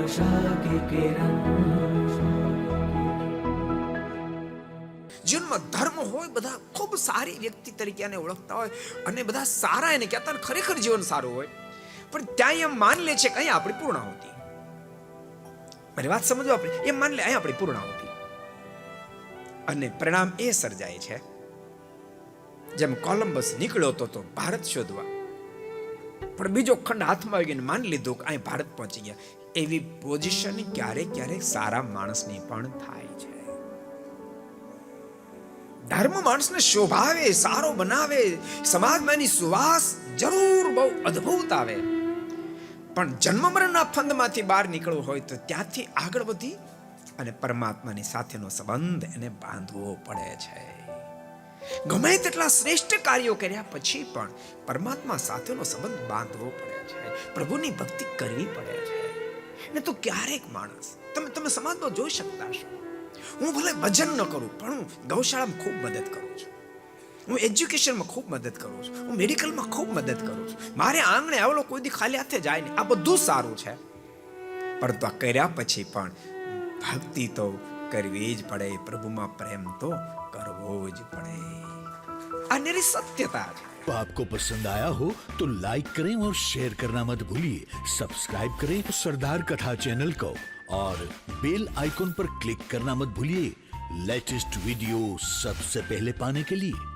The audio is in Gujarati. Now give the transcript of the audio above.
आशा की किरण। જીવનમાં ધર્મ હોય, બધા ખૂબ સારી વ્યક્તિ તરીકે એને ઓળખતા હોય અને બધા સારા એને કહેતા હોય, ખરેખર જીવન સારું હોય, પણ ત્યાં એમ માન લે છે કે અહીંયા આપણી પૂર્ણાહુતિ, મારી વાત સમજો, આપણે એમ માન લે અહીંયા આપણી પૂર્ણાહુતિ, અને પરિણામ એ સર્જાય છે જેમ કોલંબસ નીકળ્યો તો ભારત શોધવા, પણ બીજો ખંડ હાથમાં આવી ગયો, માની લીધું કે અહીં ભારત પહોંચી ગયા. એવી પોઝિશન ક્યારેક ક્યારેક સારા માણસની પણ થાય છે. ધર્મ માણસને શોભાવે, સારો બનાવે, સમાજમાં એની સુવાસ જરૂર બહુ અદ્ભુત આવે, પણ જન્મ મરણના ફંદમાંથી બહાર નીકળવું હોય તો ત્યાંથી આગળ વધી અને પરમાત્માની સાથેનો સંબંધ એને બાંધવો પડે છે. ગમે તેટલા શ્રેષ્ઠ કાર્યો કર્યા પછી પણ પરમાત્મા સાથેનો સંબંધ બાંધવો પડે છે, પ્રભુની ભક્તિ કરવી પડે છે. ને તો ક્યારેક માણસ તમે સમાજમાં જોઈ શકતા છો, હું ભલે ભજન ન કરું પણ હું ગૌશાળામાં ખૂબ મદદ કરું છું, હું એજ્યુકેશનમાં ખૂબ મદદ કરું છું, હું મેડિકલમાં ખૂબ મદદ કરું છું, મારે આંગણે આવેલો કોઈ દી ખાલી હાથે જાય નહીં, આ બધું સારું છે, પરંતુ આ કર્યા પછી પણ ભક્તિ તો કરવી જ પડે, પ્રભુમાં પ્રેમ તો કરવો જ પડે. આ નિરી સત્યતા છે. तो आपको पसंद आया हो तो लाइक करें और शेयर करना मत भूलिए. सब्सक्राइब करें सरदार कथा चैनल को और बेल आइकॉन पर क्लिक करना मत भूलिए लेटेस्ट वीडियो सबसे पहले पाने के लिए.